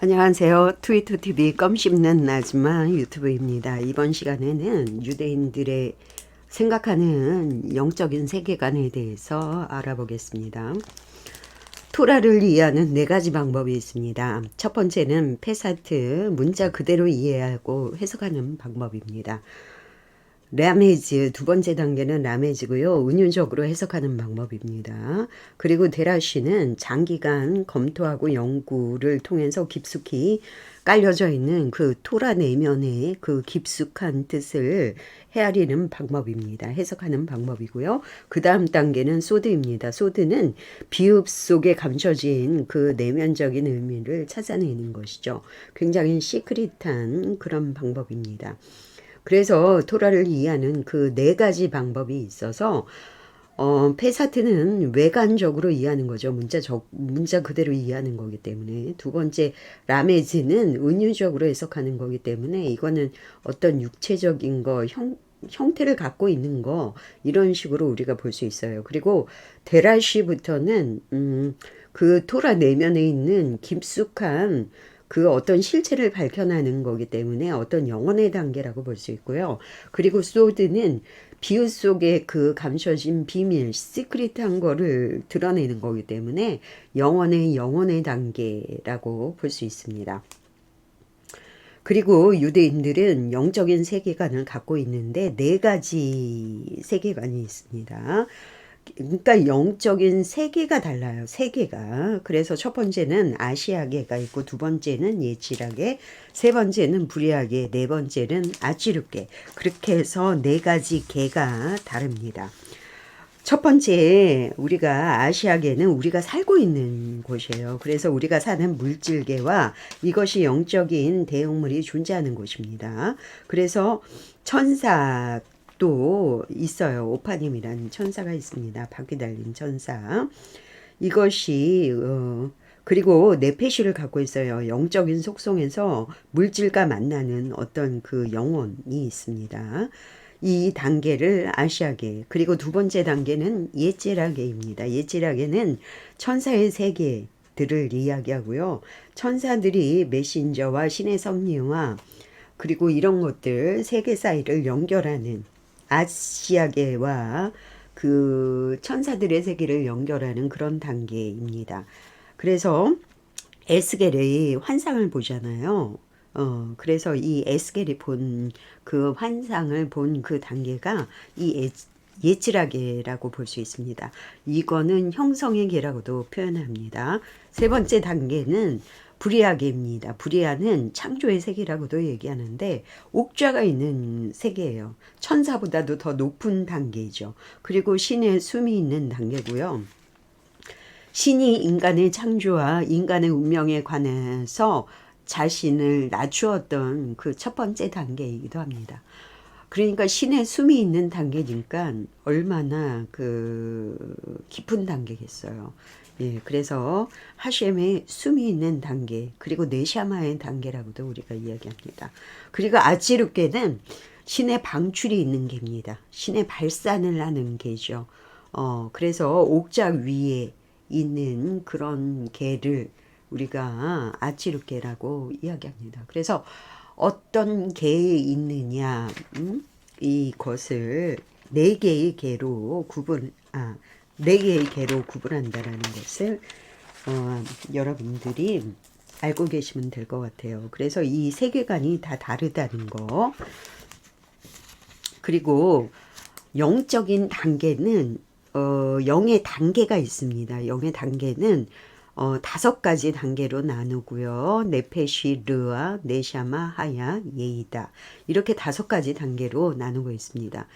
안녕하세요. 트위터TV 껌 씹는 아줌마 유튜브입니다. 이번 시간에는 유대인들의 생각하는 영적인 세계관에 대해서 알아보겠습니다. 토라를 이해하는 네 가지 방법이 있습니다. 첫 번째는 페사트, 문자 그대로 이해하고 해석하는 방법입니다. 라메즈, 두 번째 단계는 라메즈고요. 은유적으로 해석하는 방법입니다. 그리고 데라시는 장기간 검토하고 연구를 통해서 깊숙이 깔려져 있는 그 토라 내면의 그 깊숙한 뜻을 헤아리는 방법입니다. 해석하는 방법이고요. 그 다음 단계는 소드입니다. 소드는 비읍 속에 감춰진 그 내면적인 의미를 찾아내는 것이죠. 굉장히 시크릿한 그런 방법입니다. 그래서 토라를 이해하는 그 네 가지 방법이 있어서 페사트는 외관적으로 이해하는 거죠. 문자 그대로 이해하는 거기 때문에. 두 번째 라메즈는 은유적으로 해석하는 거기 때문에 이거는 어떤 육체적인 거, 형태를 갖고 있는 거 이런 식으로 우리가 볼 수 있어요. 그리고 데라시부터는 그 토라 내면에 있는 깊숙한 그 어떤 실체를 밝혀내는 거기 때문에 어떤 영혼의 단계라고 볼 수 있고요. 그리고 소드는 비유 속에 그 감춰진 비밀, 시크릿한 거를 드러내는 거기 때문에 영혼의 단계라고 볼 수 있습니다. 그리고 유대인들은 영적인 세계관을 갖고 있는데 네 가지 세계관이 있습니다. 그러니까 영적인 세계가 달라요. 세계가. 그래서 첫 번째는 아시아계가 있고 두 번째는 예지라계, 세 번째는 부리아계, 네 번째는 아찌르계. 그렇게 해서 네 가지 계가 다릅니다. 첫 번째 우리가 아시아계는 우리가 살고 있는 곳이에요. 그래서 우리가 사는 물질계와 이것이 영적인 대형물이 존재하는 곳입니다. 그래서 천사 또 있어요. 오파님이라는 천사가 있습니다. 바퀴 달린 천사. 이것이 그리고 네페시를 갖고 있어요. 영적인 속성에서 물질과 만나는 어떤 그 영혼이 있습니다. 이 단계를 아시아계, 그리고 두 번째 단계는 예제라계입니다. 예제라계는 천사의 세계들을 이야기하고요. 천사들이 메신저와 신의 섭리와 그리고 이런 것들 세계 사이를 연결하는 아시아계와 그 천사들의 세계를 연결하는 그런 단계입니다. 그래서 에스겔의 환상을 보잖아요. 그래서 이 에스겔이 본 그 환상을 본 그 단계가 이 예지라계라고 볼 수 있습니다. 이거는 형성의 계라고도 표현합니다. 세 번째 단계는 부리아계입니다. 부리아는 창조의 세계라고도 얘기하는데 옥좌가 있는 세계예요. 천사보다도 더 높은 단계이죠. 그리고 신의 숨이 있는 단계고요. 신이 인간의 창조와 인간의 운명에 관해서 자신을 낮추었던 그 첫 번째 단계이기도 합니다. 그러니까 신의 숨이 있는 단계니까 얼마나 그 깊은 단계겠어요. 예, 그래서 하셴의 숨이 있는 단계, 그리고 네샤마의 단계라고도 우리가 이야기합니다. 그리고 아찌르께는 신의 방출이 있는 개입니다. 신의 발산을 하는 개죠. 그래서 옥작 위에 있는 그런 개를 우리가 아찌르께라고 이야기합니다. 그래서 어떤 개에 있느냐, 이것을 네 개의 개로 네 개의 개로 구분한다라는 것을 여러분들이 알고 계시면 될 것 같아요. 그래서 이 세계관이 다 다르다는 거. 그리고 영적인 단계는 영의 단계가 있습니다. 영의 단계는 다섯 가지 단계로 나누고요. 네페시, 르아, 네샤마, 하야, 예이다. 이렇게 다섯 가지 단계로 나누고 있습니다.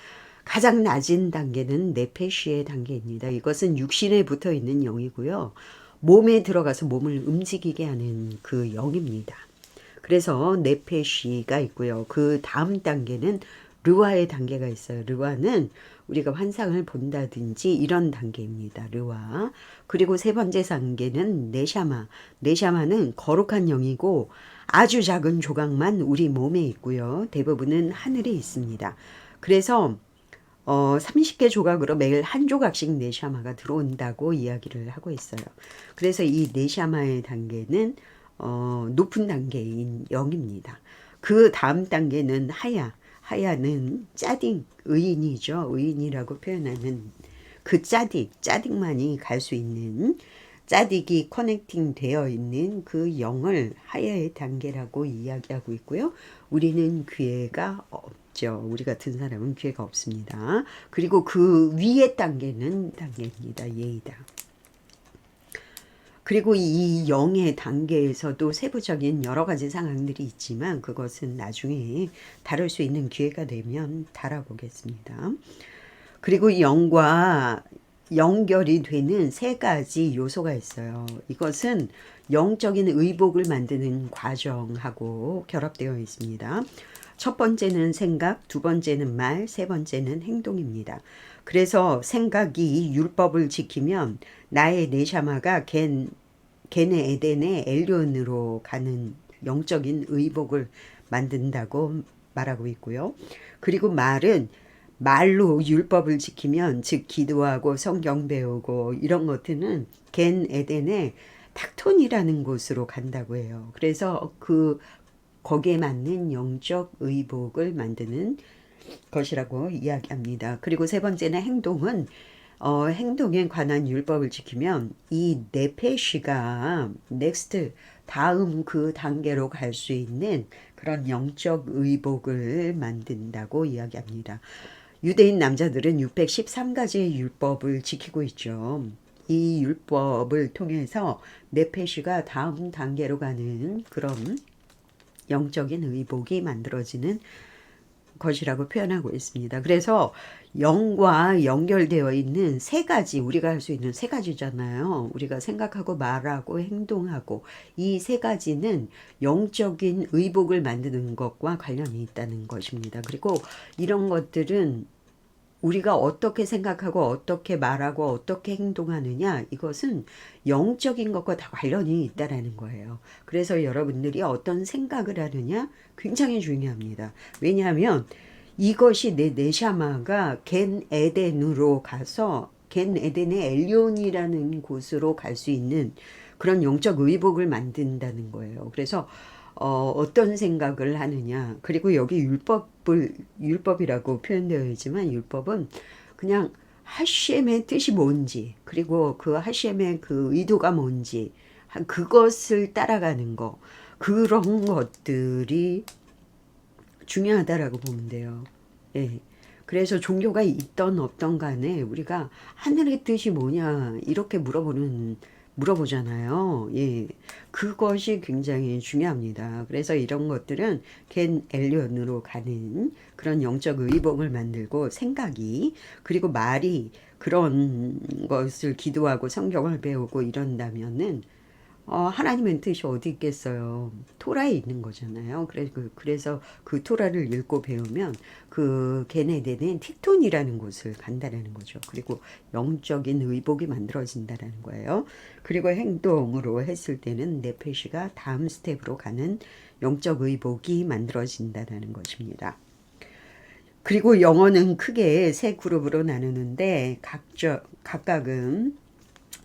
가장 낮은 단계는 네페시의 단계입니다. 이것은 육신에 붙어 있는 영이고요. 몸에 들어가서 몸을 움직이게 하는 그 영입니다. 그래서 네페시가 있고요. 그 다음 단계는 르와의 단계가 있어요. 르와는 우리가 환상을 본다든지 이런 단계입니다. 르와. 그리고 세 번째 단계는 네샤마. 네샤마는 거룩한 영이고 아주 작은 조각만 우리 몸에 있고요. 대부분은 하늘에 있습니다. 그래서 30개 조각으로 매일 한 조각씩 네샤마가 들어온다고 이야기를 하고 있어요. 그래서 이 네샤마의 단계는 높은 단계인 영입니다. 그 다음 단계는 하야. 하야는 짜딩, 의인이죠. 의인이라고 표현하는 그 짜딕만이 갈 수 있는 짜딕이 커넥팅 되어 있는 그 영을 하야의 단계라고 이야기하고 있고요. 우리는 기회가 없죠. 우리 같은 사람은 기회가 없습니다. 그리고 그 위의 단계입니다. 예의다. 그리고 이 영의 단계에서도 세부적인 여러 가지 상황들이 있지만 그것은 나중에 다룰 수 있는 기회가 되면 다뤄보겠습니다. 그리고 영과 연결이 되는 세 가지 요소가 있어요. 이것은 영적인 의복을 만드는 과정하고 결합되어 있습니다. 첫 번째는 생각, 두 번째는 말, 세 번째는 행동입니다. 그래서 생각이 율법을 지키면 나의 네샤마가 겐의 에덴의 엘리온으로 가는 영적인 의복을 만든다고 말하고 있고요. 그리고 말은 말로 율법을 지키면 즉 기도하고 성경 배우고 이런 것들은 겐 에덴의 탁톤이라는 곳으로 간다고 해요. 그래서 거기에 맞는 영적 의복을 만드는 것이라고 이야기합니다. 그리고 세 번째는 행동에 관한 율법을 지키면 이 네페시가 넥스트 다음 그 단계로 갈 수 있는 그런 영적 의복을 만든다고 이야기합니다. 유대인 남자들은 613가지의 율법을 지키고 있죠. 이 율법을 통해서 네페시가 다음 단계로 가는 그런 영적인 의복이 만들어지는 것이라고 표현하고 있습니다. 그래서 영과 연결되어 있는 세 가지, 우리가 할 수 있는 세 가지잖아요. 우리가 생각하고 말하고 행동하고 이 세 가지는 영적인 의복을 만드는 것과 관련이 있다는 것입니다. 그리고 이런 것들은 우리가 어떻게 생각하고 어떻게 말하고 어떻게 행동하느냐 이것은 영적인 것과 다 관련이 있다라는 거예요. 그래서 여러분들이 어떤 생각을 하느냐 굉장히 중요합니다. 왜냐하면 이것이 내 네샤마가 겐 에덴으로 가서 겐 에덴의 엘리온이라는 곳으로 갈 수 있는 그런 영적 의복을 만든다는 거예요. 그래서 어떤 생각을 하느냐. 그리고 여기 율법이라고 표현되어 있지만 율법은 그냥 하셴의 뜻이 뭔지, 그리고 그 하셴의 그 의도가 뭔지, 그것을 따라가는 거, 그런 것들이 중요하다라고 보면 돼요. 예. 그래서 종교가 있던 없던 간에 우리가 하늘의 뜻이 뭐냐 이렇게 물어보잖아요. 예. 그것이 굉장히 중요합니다. 그래서 이런 것들은 겐 엘리온으로 가는 그런 영적 의복을 만들고 생각이 그리고 말이 그런 것을 기도하고 성경을 배우고 이런다면은 하나님의 뜻이 어디 있겠어요. 토라에 있는 거잖아요. 그래서 그 토라를 읽고 배우면 그 걔네들은 틱톤이라는 곳을 간다라는 거죠. 그리고 영적인 의복이 만들어진다라는 거예요. 그리고 행동으로 했을 때는 네페시가 다음 스텝으로 가는 영적 의복이 만들어진다라는 것입니다. 그리고 영어는 크게 세 그룹으로 나누는데 각각은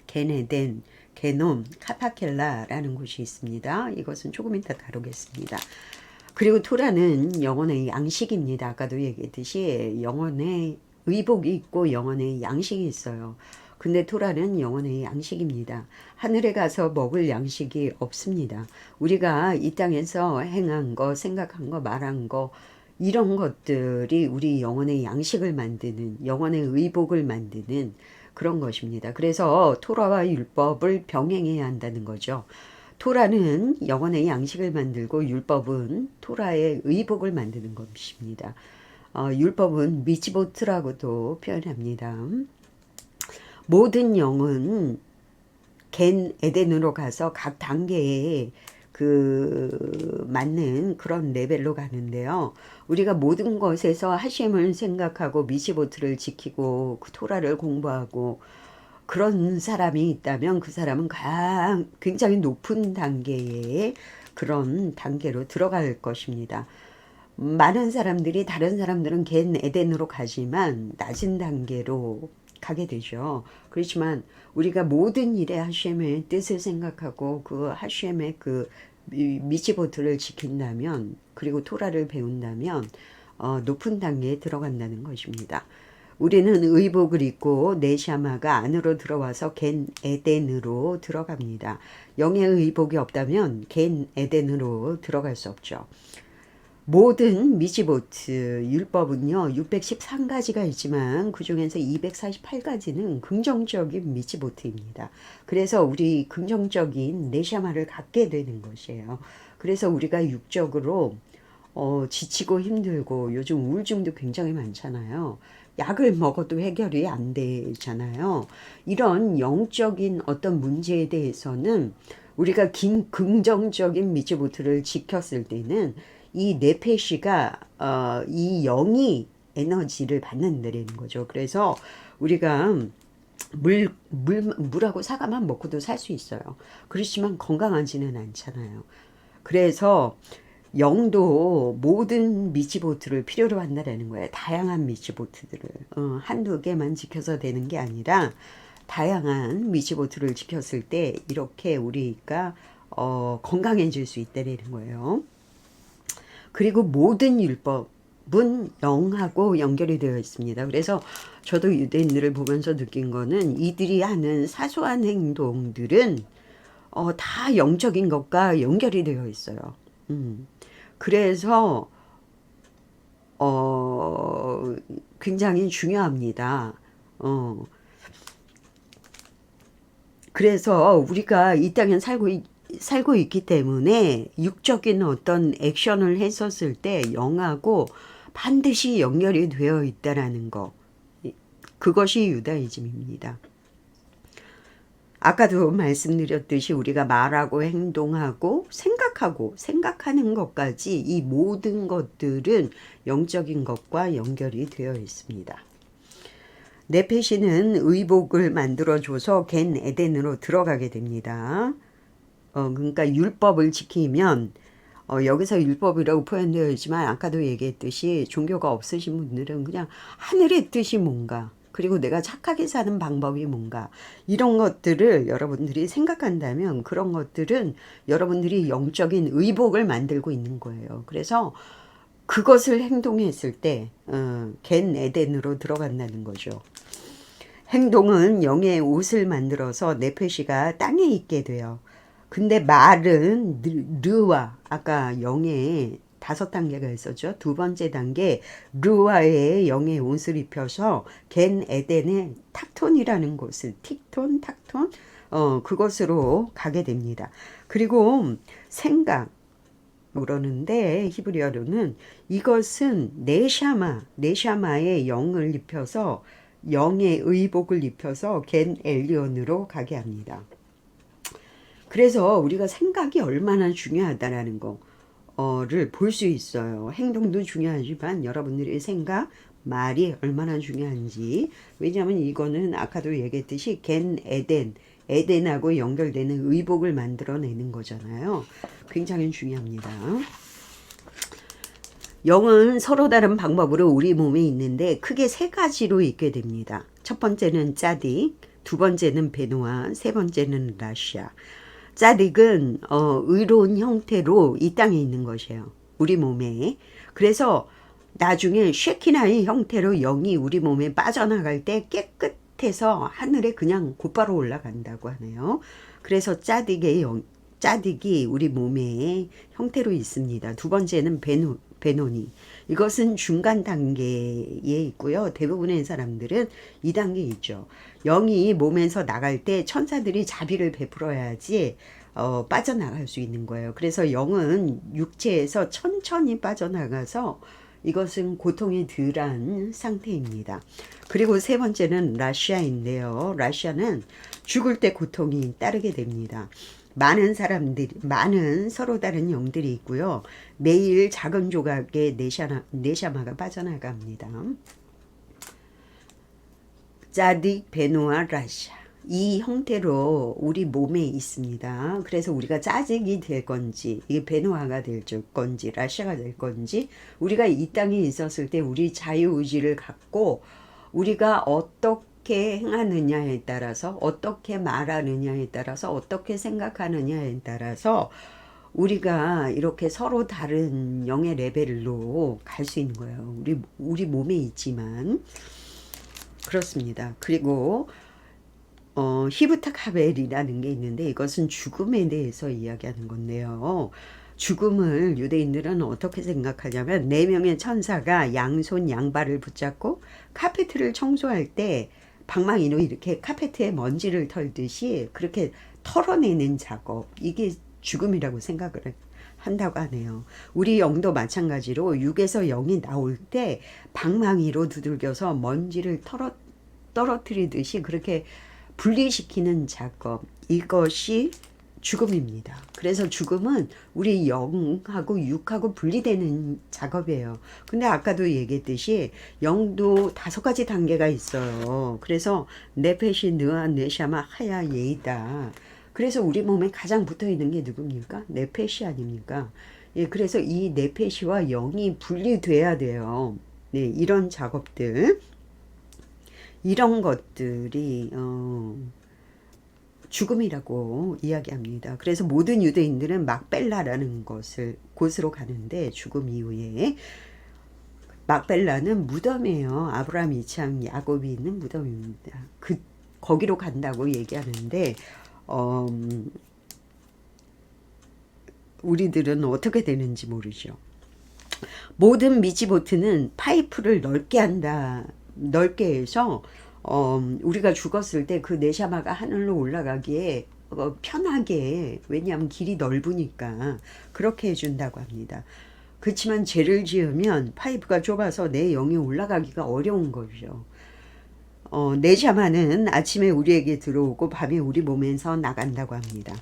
게네덴, 게놈, 카파켈라라는 곳이 있습니다. 이것은 조금 이따 다루겠습니다. 그리고 토라는 영혼의 양식입니다. 아까도 얘기했듯이 영혼의 의복이 있고 영혼의 양식이 있어요. 근데 토라는 영혼의 양식입니다. 하늘에 가서 먹을 양식이 없습니다. 우리가 이 땅에서 행한 거, 생각한 거, 말한 거 이런 것들이 우리 영혼의 양식을 만드는 영혼의 의복을 만드는 그런 것입니다. 그래서 토라와 율법을 병행해야 한다는 거죠. 토라는 영혼의 양식을 만들고 율법은 토라의 의복을 만드는 것입니다. 율법은 미치보트라고도 표현합니다. 모든 영은 겐 에덴으로 가서 각 단계에 맞는 그런 레벨로 가는데요. 우리가 모든 것에서 하심을 생각하고 미시보트를 지키고 그 토라를 공부하고 그런 사람이 있다면 그 사람은 굉장히 높은 단계의 그런 단계로 들어갈 것입니다. 많은 사람들이 다른 사람들은 겐 에덴으로 가지만 낮은 단계로 가게 되죠. 그렇지만 우리가 모든 일에 하셴의 뜻을 생각하고 그 하셴의 그 미치보트를 지킨다면, 그리고 토라를 배운다면 높은 단계에 들어간다는 것입니다. 우리는 의복을 입고 네샤마가 안으로 들어와서 겐 에덴으로 들어갑니다. 영의 의복이 없다면 겐 에덴으로 들어갈 수 없죠. 모든 미지보트 율법은요 613가지가 있지만 그 중에서 248가지는 긍정적인 미지보트입니다. 그래서 우리 긍정적인 네샤마를 갖게 되는 것이에요. 그래서 우리가 육적으로 지치고 힘들고 요즘 우울증도 굉장히 많잖아요. 약을 먹어도 해결이 안 되잖아요. 이런 영적인 어떤 문제에 대해서는 우리가 긍정적인 미츠보트를 지켰을 때는 이 네페시가 이 영이 에너지를 받는다는 거죠. 그래서 우리가 물하고 사과만 먹고도 살 수 있어요. 그렇지만 건강하지는 않잖아요. 그래서 영도 모든 미치보트를 필요로 한다는 거예요. 다양한 미치보트들을 한두 개만 지켜서 되는 게 아니라 다양한 미치보트를 지켰을 때 이렇게 우리가 건강해질 수 있다는 거예요. 그리고 모든 율법은 영하고 연결이 되어 있습니다. 그래서 저도 유대인들을 보면서 느낀 거는 이들이 하는 사소한 행동들은 다 영적인 것과 연결이 되어 있어요. 그래서 굉장히 중요합니다. 그래서 우리가 이 땅에 살고 있기 때문에 육적인 어떤 액션을 했었을 때 영하고 반드시 연결이 되어 있다라는 거. 그것이 유다이즘입니다. 아까도 말씀드렸듯이 우리가 말하고 행동하고 생각하는 것까지 이 모든 것들은 영적인 것과 연결이 되어 있습니다. 네페시는 의복을 만들어줘서 겐 에덴으로 들어가게 됩니다. 그러니까 율법을 지키면 여기서 율법이라고 표현되어 있지만 아까도 얘기했듯이 종교가 없으신 분들은 그냥 하늘의 뜻이 뭔가, 그리고 내가 착하게 사는 방법이 뭔가, 이런 것들을 여러분들이 생각한다면 그런 것들은 여러분들이 영적인 의복을 만들고 있는 거예요. 그래서 그것을 행동했을 때 겐 에덴으로 들어간다는 거죠. 행동은 영의 옷을 만들어서 네페시가 땅에 있게 돼요. 근데 말은 르와, 아까 영의 5단계가 있었죠. 두 번째 단계 르와의 영의 옷을 입혀서 겐 에덴의 탁톤이라는 곳을, 틱톤, 탁톤, 그것으로 가게 됩니다. 그리고 생각 그러는데 히브리어로는 이것은 네샤마의 영을 입혀서, 영의 의복을 입혀서 겐 엘리온으로 가게 합니다. 그래서 우리가 생각이 얼마나 중요하다라는 거를 볼 수 있어요. 행동도 중요하지만 여러분들의 생각, 말이 얼마나 중요한지. 왜냐하면 이거는 아까도 얘기했듯이 겐 에덴하고 연결되는 의복을 만들어내는 거잖아요. 굉장히 중요합니다. 영은 서로 다른 방법으로 우리 몸에 있는데 크게 3가지로 있게 됩니다. 첫 번째는 짜딕, 두 번째는 베노아, 세 번째는 라시아. 짜딕은 의로운 형태로 이 땅에 있는 것이에요. 우리 몸에. 그래서 나중에 쉐키나의 형태로 영이 우리 몸에 빠져나갈 때 깨끗해서 하늘에 그냥 곧바로 올라간다고 하네요. 그래서 짜딕이 우리 몸의 형태로 있습니다. 두 번째는 베노니. 이것은 중간 단계에 있고요. 대부분의 사람들은 2단계에 있죠. 영이 몸에서 나갈 때 천사들이 자비를 베풀어야지 빠져나갈 수 있는 거예요. 그래서 영은 육체에서 천천히 빠져나가서 이것은 고통이 덜한 상태입니다. 그리고 세 번째는 라시아인데요. 라시아는 죽을 때 고통이 따르게 됩니다. 많은 서로 다른 영들이 있고요. 매일 작은 조각의 네샤마가 빠져나갑니다. 짜딕, 베노아, 라시아. 이 형태로 우리 몸에 있습니다. 그래서 우리가 짜증이 될 건지, 이게 베노아가 될 건지, 라시아가 될 건지, 우리가 이 땅에 있었을 때 우리 자유의지를 갖고 우리가 어떻게 어떻게 행하느냐에 따라서, 어떻게 말하느냐에 따라서, 어떻게 생각하느냐에 따라서 우리가 이렇게 서로 다른 영의 레벨로 갈 수 있는 거예요. 우리 몸에 있지만 그렇습니다. 그리고 히브타카벨이라는 게 있는데 이것은 죽음에 대해서 이야기하는 건데요. 죽음을 유대인들은 어떻게 생각하냐면 네 명의 천사가 양손 양발을 붙잡고 카페트를 청소할 때 방망이로 이렇게 카페트에 먼지를 털듯이 그렇게 털어내는 작업, 이게 죽음이라고 생각을 한다고 하네요. 우리 영도 마찬가지로 육에서 영이 나올 때 방망이로 두들겨서 먼지를 떨어뜨리듯이 그렇게 분리시키는 작업, 이것이 죽음입니다. 그래서 죽음은 우리 영하고 육하고 분리되는 작업이에요. 근데 아까도 얘기했듯이 영도 5가지 단계가 있어요. 그래서 네페시, 느아, 네샤마, 하야, 예이다. 그래서 우리 몸에 가장 붙어있는 게 누굽니까? 네페시 아닙니까? 예, 그래서 이 네페시와 영이 분리돼야 돼요. 네, 이런 작업들, 이런 것들이 죽음이라고 이야기합니다. 그래서 모든 유대인들은 막벨라라는 곳으로 가는데, 죽음 이후에 막벨라는 무덤이에요. 아브라함, 이삭, 야곱이 있는 무덤입니다. 거기로 간다고 얘기하는데 우리들은 어떻게 되는지 모르죠. 모든 미치보트는 파이프를 넓게 해서 우리가 죽었을 때 그 네샤마가 하늘로 올라가기에 편하게, 왜냐하면 길이 넓으니까 그렇게 해준다고 합니다. 그렇지만 죄를 지으면 파이프가 좁아서 내 영이 올라가기가 어려운 거죠. 네샤마는 아침에 우리에게 들어오고 밤에 우리 몸에서 나간다고 합니다.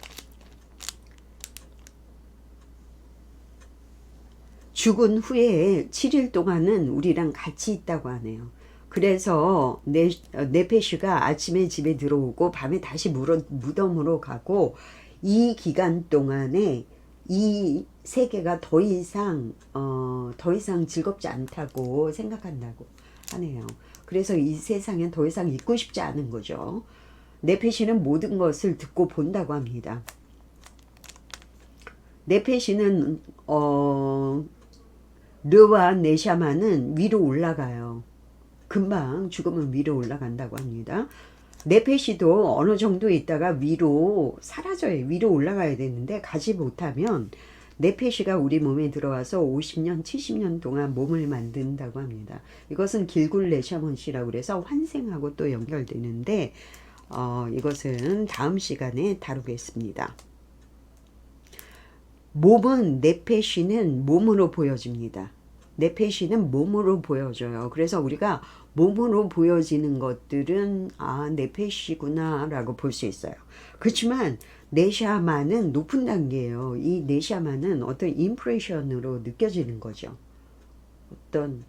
죽은 후에 7일 동안은 우리랑 같이 있다고 하네요. 그래서 네페시가 아침에 집에 들어오고 밤에 다시 무덤으로 가고, 이 기간 동안에 이 세계가 더 이상 즐겁지 않다고 생각한다고 하네요. 그래서 이 세상엔 더 이상 있고 싶지 않은 거죠. 네페시는 모든 것을 듣고 본다고 합니다. 네페시는 르와 네샤마는 위로 올라가요. 금방 죽으면 위로 올라간다고 합니다. 네페시도 어느 정도 있다가 위로 사라져요. 위로 올라가야 되는데 가지 못하면 네페시가 우리 몸에 들어와서 50년, 70년 동안 몸을 만든다고 합니다. 이것은 길굴 네샤몬시라고 그래서 환생하고 또 연결되는데 이것은 다음 시간에 다루겠습니다. 몸은, 네페시는 몸으로 보여집니다. 네페시는 몸으로 보여져요. 그래서 우리가 몸으로 보여지는 것들은 네페시구나 라고 볼 수 있어요. 그렇지만 네샤마는 높은 단계예요. 이 네샤마는 어떤 임프레션으로 느껴지는 거죠. 어떤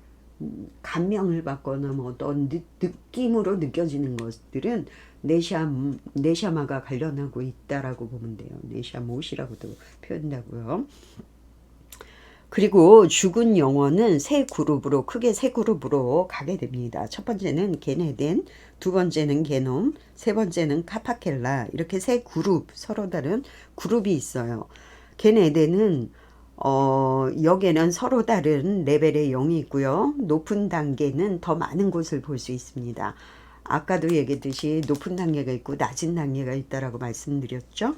감명을 받거나 어떤 느낌으로 느껴지는 것들은 네샤마가 관련하고 있다라고 보면 돼요. 네샤못이라고도 표현한다고요. 그리고 죽은 영혼은 크게 세 그룹으로 가게 됩니다. 첫 번째는 게네덴, 두 번째는 게놈, 세 번째는 카파켈라, 이렇게 세 그룹, 서로 다른 그룹이 있어요. 게네덴은 여기에는 서로 다른 레벨의 영이 있고요. 높은 단계는 더 많은 곳을 볼 수 있습니다. 아까도 얘기했듯이 높은 단계가 있고 낮은 단계가 있다라고 말씀드렸죠.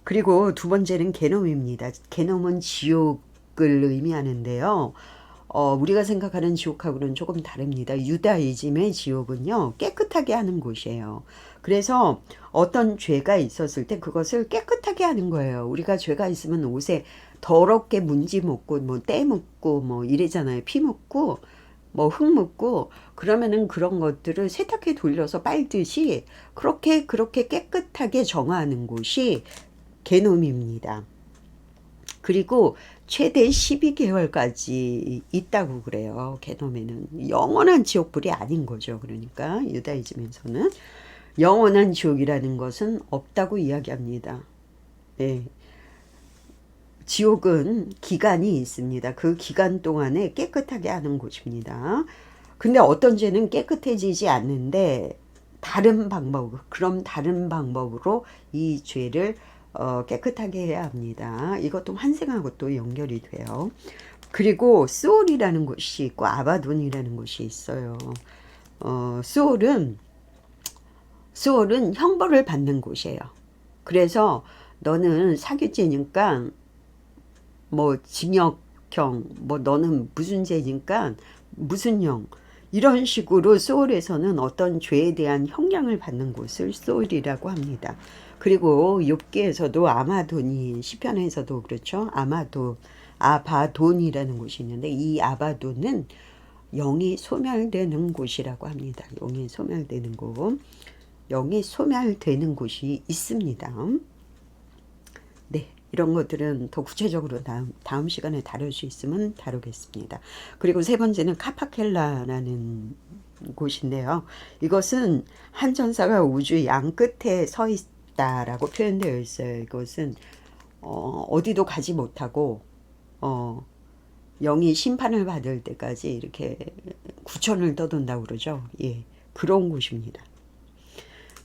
그리고 두 번째는 게놈입니다. 게놈은 지옥을 의미하는데요. 우리가 생각하는 지옥하고는 조금 다릅니다. 유다이즘의 지옥은요, 깨끗하게 하는 곳이에요. 그래서 어떤 죄가 있었을 때 그것을 깨끗하게 하는 거예요. 우리가 죄가 있으면 옷에 더럽게 문지 묻고 때 묻고 이래잖아요. 피 묻고 흙 묻고, 그러면은 그런 것들을 세탁기에 돌려서 빨듯이 그렇게 깨끗하게 정화하는 곳이 게놈입니다. 그리고 최대 12개월까지 있다고 그래요. 게놈에는 영원한 지옥불이 아닌 거죠. 그러니까 유다이즘에서는 영원한 지옥이라는 것은 없다고 이야기합니다. 네. 지옥은 기간이 있습니다. 그 기간 동안에 깨끗하게 하는 곳입니다. 근데 어떤 죄는 깨끗해지지 않는데 다른 방법, 그럼 다른 방법으로 이 죄를 깨끗하게 해야 합니다. 이것도 환생하고 또 연결이 돼요. 그리고 스올이라는 곳이 있고 아바돈이라는 곳이 있어요. 스올은 형벌을 받는 곳이에요. 그래서 너는 사규죄니까 뭐 징역형, 뭐 너는 무슨 죄니까 무슨 형, 이런 식으로 소울에서는 어떤 죄에 대한 형량을 받는 곳을 소울이라고 합니다. 그리고 욥기에서도 아마돈이, 시편에서도 그렇죠. 아바돈이라는 곳이 있는데, 이 아바돈은 영이 소멸되는 곳이라고 합니다. 영이 소멸되는 곳. 영이 소멸되는 곳이 있습니다. 네, 이런 것들은 더 구체적으로 다음 시간에 다룰 수 있으면 다루겠습니다. 그리고 세 번째는 카파켈라라는 곳인데요. 이것은 한 천사가 우주 양 끝에 서 있다라고 표현되어 있어요. 이것은 어디도 가지 못하고 영이 심판을 받을 때까지 이렇게 구천을 떠돈다고 그러죠. 예, 그런 곳입니다.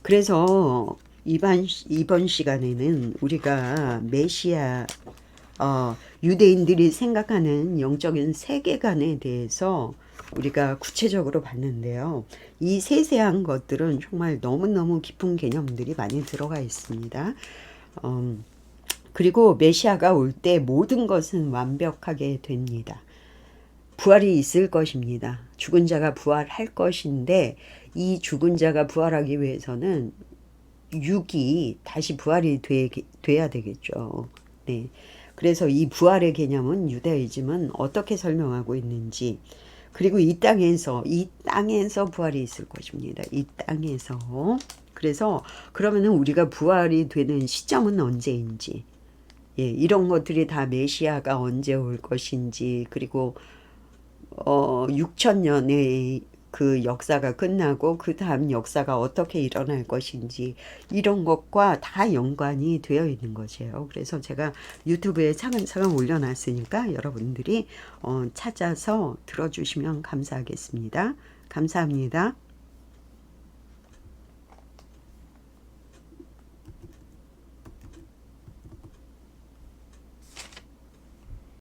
그래서 이번 시간에는 우리가 메시아, 유대인들이 생각하는 영적인 세계관에 대해서 우리가 구체적으로 봤는데요. 이 세세한 것들은 정말 너무너무 깊은 개념들이 많이 들어가 있습니다. 그리고 메시아가 올 때 모든 것은 완벽하게 됩니다. 부활이 있을 것입니다. 죽은 자가 부활할 것인데, 이 죽은 자가 부활하기 위해서는 육이 다시 부활이 돼야 되겠죠. 네. 그래서 이 부활의 개념은 유다이즘은 어떻게 설명하고 있는지, 그리고 이 땅에서 부활이 있을 것입니다. 이 땅에서. 그래서 그러면은 우리가 부활이 되는 시점은 언제인지, 예, 이런 것들이 다 메시아가 언제 올 것인지, 그리고 6천년의 그 역사가 끝나고 그 다음 역사가 어떻게 일어날 것인지, 이런 것과 다 연관이 되어 있는 것이에요. 그래서 제가 유튜브에 차근차근 올려놨으니까 여러분들이 찾아서 들어주시면 감사하겠습니다. 감사합니다.